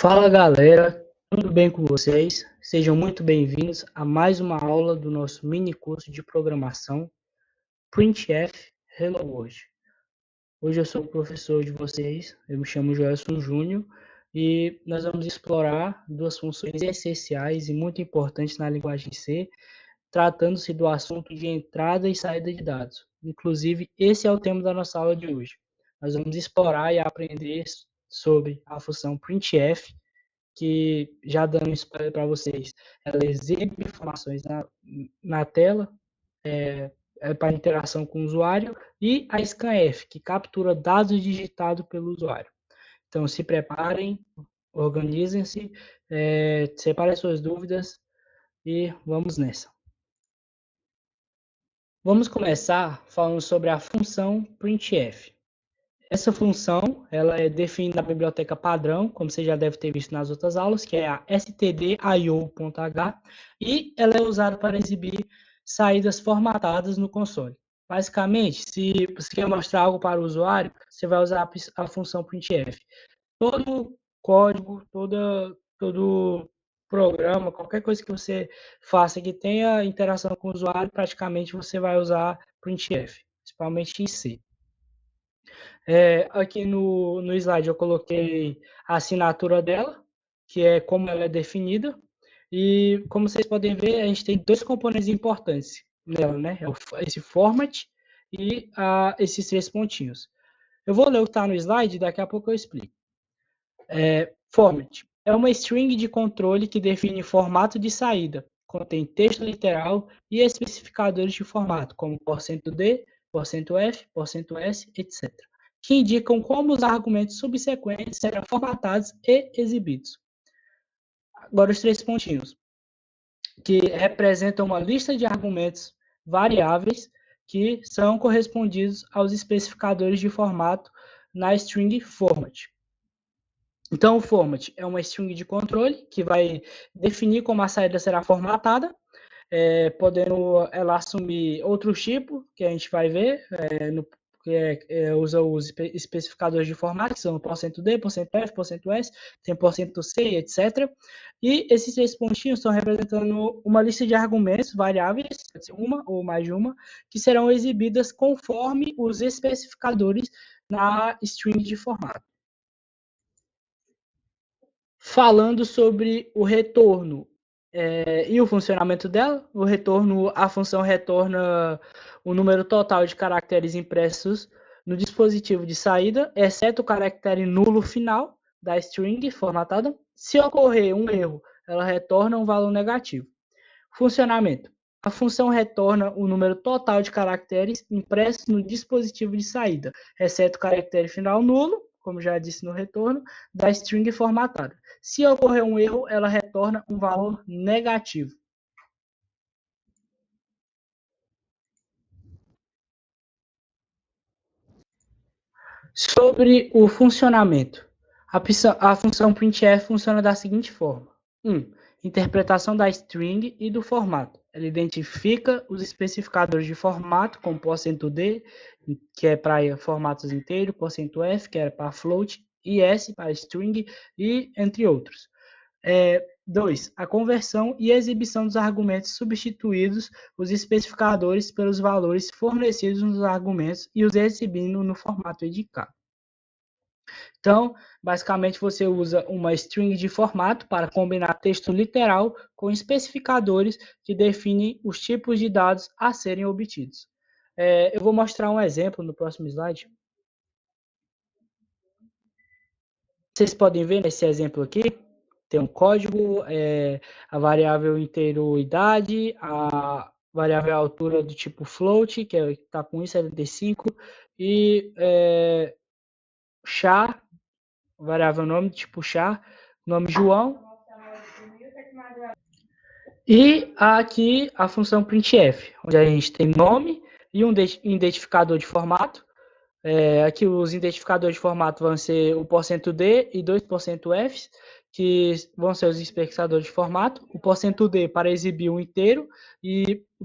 Fala galera, tudo bem com vocês? Sejam muito bem-vindos a mais uma aula do nosso mini curso de programação Printf Hello World. Hoje eu sou o professor de vocês, eu me chamo Joelson Júnior e nós vamos explorar duas funções essenciais e muito importantes na linguagem C, tratando-se do assunto de entrada e saída de dados. Inclusive, esse é o tema da nossa aula de hoje. Nós vamos explorar e aprender sobre a função printf, que, já dando spoiler para vocês, ela exibe informações na tela, para interação com o usuário, e a scanf, que captura dados digitados pelo usuário. Então, se preparem, organizem-se, separem suas dúvidas e vamos nessa. Vamos começar falando sobre a função printf. Essa função ela é definida na biblioteca padrão, como você já deve ter visto nas outras aulas, que é a stdio.h, e ela é usada para exibir saídas formatadas no console. Basicamente, se você quer mostrar algo para o usuário, você vai usar a função printf. Todo código, todo programa, qualquer coisa que você faça que tenha interação com o usuário, praticamente você vai usar printf, principalmente em C. Aqui no slide eu coloquei a assinatura dela, que é como ela é definida. E como vocês podem ver, a gente tem dois componentes importantes nela, né? Esse format e esses três pontinhos. Eu vou ler o que está no slide e daqui a pouco eu explico. Format é uma string de controle que define formato de saída, contém texto literal e especificadores de formato, como %d, %f, %s, etc., que indicam como os argumentos subsequentes serão formatados e exibidos. Agora os três pontinhos, que representam uma lista de argumentos variáveis que são correspondidos aos especificadores de formato na string format. Então, o format é uma string de controle que vai definir como a saída será formatada, podendo ela assumir outros tipos, que a gente vai ver, usa os especificadores de formato, que são %d, %f, %s, tem %c, etc. E esses três pontinhos estão representando uma lista de argumentos variáveis, uma ou mais de uma, que serão exibidas conforme os especificadores na string de formato. Falando sobre o retorno e o funcionamento dela, a função retorna o número total de caracteres impressos no dispositivo de saída, exceto o caractere nulo final da string formatada. Se ocorrer um erro, ela retorna um valor negativo. Funcionamento. A função retorna o número total de caracteres impressos no dispositivo de saída, exceto o caractere final nulo, como já disse no retorno, da string formatada. Se ocorrer um erro, ela retorna um valor negativo. Sobre o funcionamento. A função printf funciona da seguinte forma. 1. Interpretação da string e do formato. Ela identifica os especificadores de formato, como %d, que é para formatos inteiros, %f, que é para float, e s para string, e entre outros. 2. A conversão e exibição dos argumentos substituídos os especificadores pelos valores fornecidos nos argumentos e os exibindo no formato indicado. Então, basicamente, você usa uma string de formato para combinar texto literal com especificadores que definem os tipos de dados a serem obtidos. Eu vou mostrar um exemplo no próximo slide. Vocês podem ver nesse exemplo aqui, tem um código, a variável inteiro idade, a variável altura do tipo float, que está com 1,75, e char, variável nome tipo char, nome João. E aqui a função printf, onde a gente tem nome e um identificador de formato. Aqui os identificadores de formato vão ser o %d e 2%f, que vão ser os especificadores de formato. O %d para exibir um inteiro e o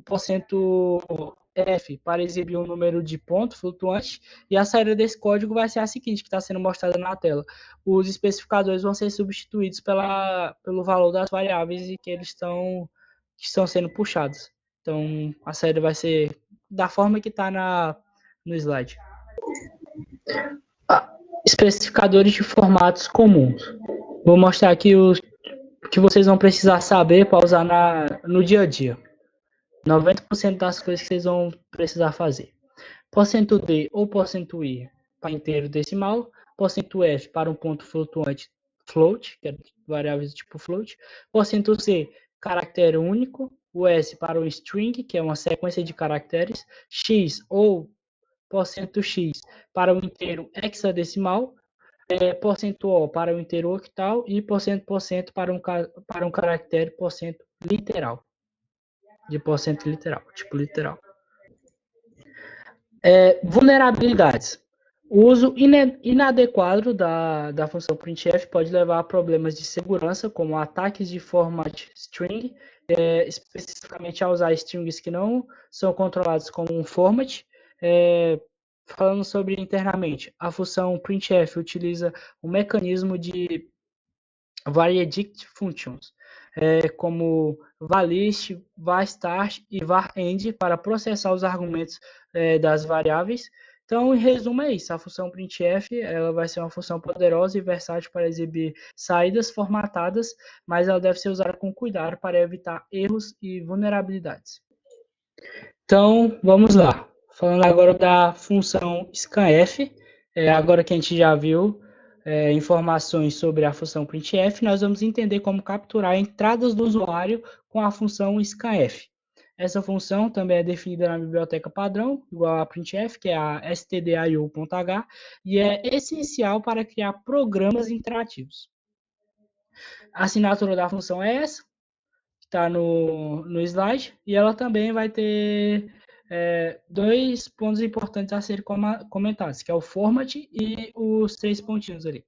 F para exibir um número de ponto flutuante, e a saída desse código vai ser a seguinte, que está sendo mostrada na tela. Os especificadores vão ser substituídos pelo valor das variáveis e que estão sendo puxados. Então, a saída vai ser da forma que está no slide. Especificadores de formatos comuns. Vou mostrar aqui os que vocês vão precisar saber para usar no dia a dia. 90% das coisas que vocês vão precisar fazer. %d ou %i para inteiro decimal, %f para um ponto flutuante float, que é variáveis do tipo float, %c, caractere único, o s para um string, que é uma sequência de caracteres, x ou %x para um inteiro hexadecimal, %o para um inteiro octal e % para um caractere % literal, de % literal, tipo literal. Vulnerabilidades. O uso inadequado da função printf pode levar a problemas de segurança, como ataques de format string, especificamente a usar strings que não são controlados como um format. Falando sobre internamente, a função printf utiliza um mecanismo de variadict functions, como varlist, varstart e varend para processar os argumentos das variáveis. Então, em resumo, é isso. A função printf ela vai ser uma função poderosa e versátil para exibir saídas formatadas, mas ela deve ser usada com cuidado para evitar erros e vulnerabilidades. Então, vamos lá. Falando agora da função scanf, agora que a gente já viu informações sobre a função printf, nós vamos entender como capturar entradas do usuário com a função scanf. Essa função também é definida na biblioteca padrão, igual a printf, que é a stdio.h, e é essencial para criar programas interativos. A assinatura da função é essa, que está no slide, e ela também vai ter dois pontos importantes a serem comentados, que é o format e os 3 pontinhos ali.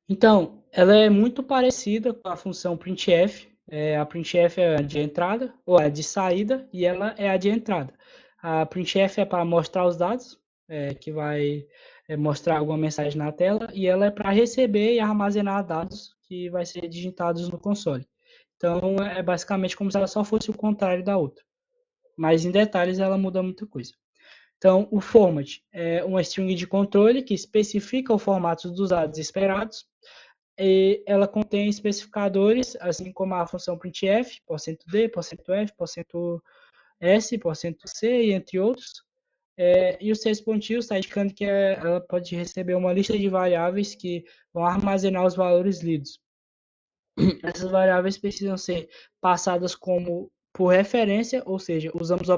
Então, ela é muito parecida com a função printf. A printf é a de entrada, ou a de saída, e ela é a de entrada. A printf é para mostrar os dados, que vai mostrar alguma mensagem na tela, e ela é para receber e armazenar dados que vai ser digitados no console. Então, é basicamente como se ela só fosse o contrário da outra. Mas, em detalhes, ela muda muita coisa. Então, o format é uma string de controle que especifica o formato dos dados esperados. E ela contém especificadores, assim como a função printf, %d, %f, %s, %c e entre outros. E os 6 pontinhos está indicando que ela pode receber uma lista de variáveis que vão armazenar os valores lidos. Essas variáveis precisam ser passadas por referência, ou seja, usamos o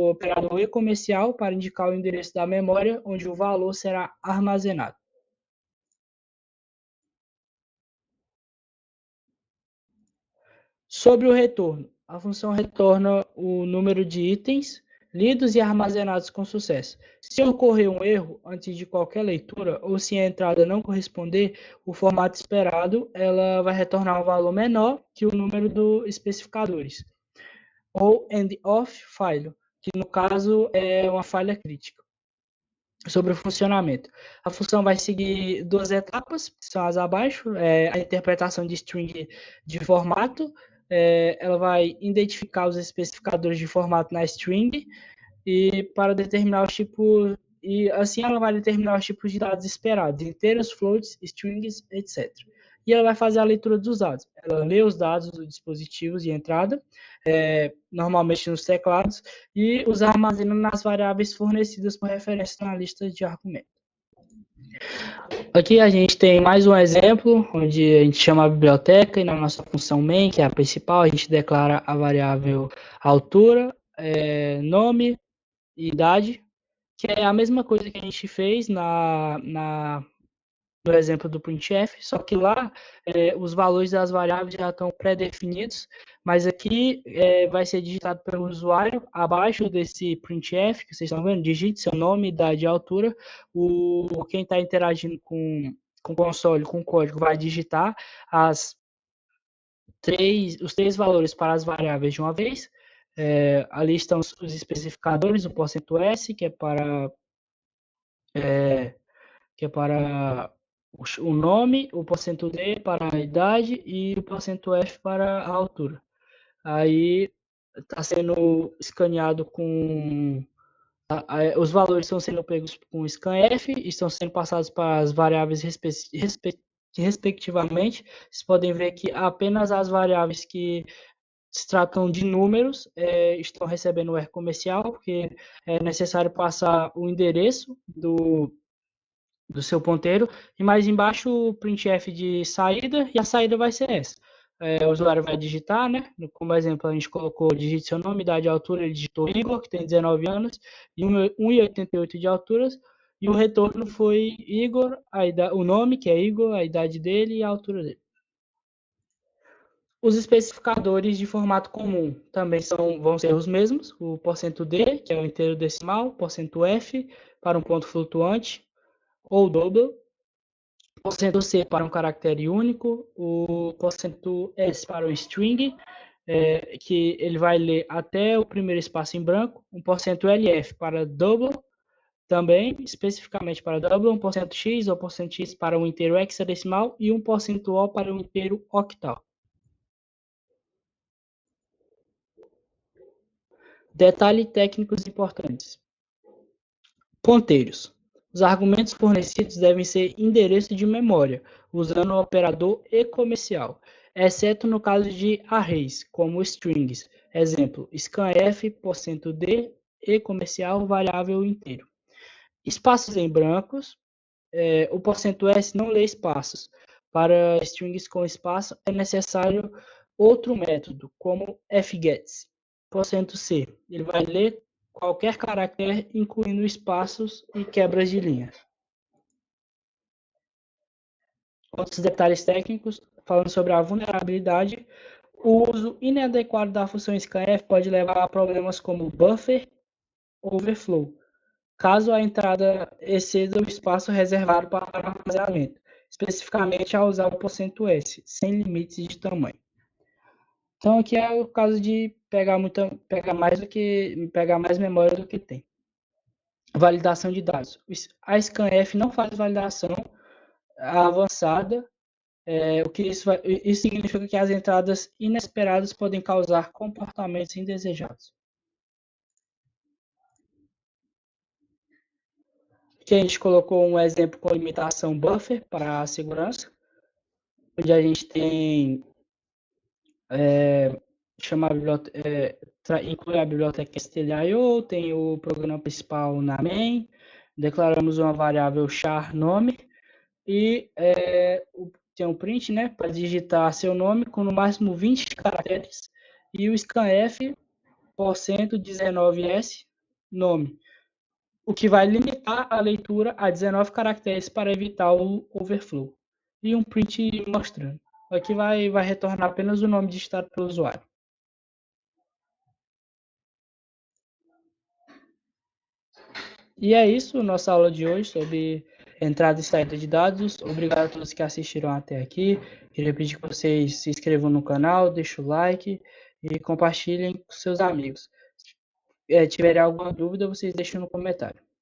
operador e comercial para indicar o endereço da memória onde o valor será armazenado. Sobre o retorno, a função retorna o número de itens lidos e armazenados com sucesso. Se ocorrer um erro antes de qualquer leitura ou se a entrada não corresponder o formato esperado, ela vai retornar um valor menor que o número dos especificadores. Ou end-of file, que no caso é uma falha crítica. Sobre o funcionamento. A função vai seguir 2 etapas, que são as abaixo, a interpretação de string de formato, ela vai identificar os especificadores de formato na string e para determinar os tipos, e assim ela vai determinar os tipos de dados esperados, inteiros, floats, strings, etc. E ela vai fazer a leitura dos dados. Ela lê os dados dos dispositivos de entrada, normalmente nos teclados, e os armazena nas variáveis fornecidas por referência na lista de argumentos. Aqui a gente tem mais um exemplo, onde a gente chama a biblioteca e na nossa função main, que é a principal, a gente declara a variável altura, nome e idade, que é a mesma coisa que a gente fez no exemplo do printf, só que lá os valores das variáveis já estão pré-definidos, mas aqui vai ser digitado pelo usuário, abaixo desse printf, que vocês estão vendo, digite seu nome, idade e altura, quem está interagindo com o console, com o código, vai digitar os 3 valores para as variáveis de uma vez, Ali estão os especificadores, o %S, que é para o nome, o %D para a idade e o %F para a altura. Aí está sendo escaneado com os valores estão sendo pegos com scanf e estão sendo passados para as variáveis respectivamente. Vocês podem ver que apenas as variáveis que se tratam de números estão recebendo o R comercial, porque é necessário passar o endereço do seu ponteiro, e mais embaixo o printf de saída, e a saída vai ser essa. O usuário vai digitar, né? Como exemplo, a gente colocou, digite seu nome, idade e altura, ele digitou Igor, que tem 19 anos, e 1,88 de altura, e o retorno foi Igor, o nome, que é Igor, a idade dele e a altura dele. Os especificadores de formato comum também vão ser os mesmos, o %D, que é o inteiro decimal, %F para um ponto flutuante, ou double, %C para um caractere único, o %S para um string, que ele vai ler até o primeiro espaço em branco, um %LF para double, também especificamente para double, um %X ou %X para um inteiro hexadecimal e um %O para um inteiro octal. Detalhes técnicos importantes. Ponteiros. Os argumentos fornecidos devem ser endereço de memória, usando o operador e comercial, exceto no caso de arrays, como strings. Exemplo, scanf, %D, e comercial, variável inteiro. Espaços em brancos. O %S não lê espaços. Para strings com espaço, é necessário outro método, como fgets. %C, ele vai ler qualquer caractere, incluindo espaços e quebras de linhas. Outros detalhes técnicos, falando sobre a vulnerabilidade, o uso inadequado da função scanf pode levar a problemas como buffer overflow, caso a entrada exceda o espaço reservado para o armazenamento, especificamente ao usar o %S, sem limites de tamanho. Então aqui é o caso de pegar mais memória do que tem. Validação de dados. A scanf não faz validação avançada, o que isso significa que as entradas inesperadas podem causar comportamentos indesejados. Aqui a gente colocou um exemplo com limitação buffer para a segurança, onde a gente tem inclui a biblioteca stdio, tem o programa principal na main, declaramos uma variável char nome e tem um print, né, para digitar seu nome com no máximo 20 caracteres e o scanf %19s nome, o que vai limitar a leitura a 19 caracteres para evitar o overflow. E um print mostrando. Aqui vai retornar apenas o nome digitado pelo usuário. E é isso, nossa aula de hoje sobre entrada e saída de dados. Obrigado a todos que assistiram até aqui. Queria pedir que vocês se inscrevam no canal, deixem o like e compartilhem com seus amigos. Se tiverem alguma dúvida, vocês deixem no comentário.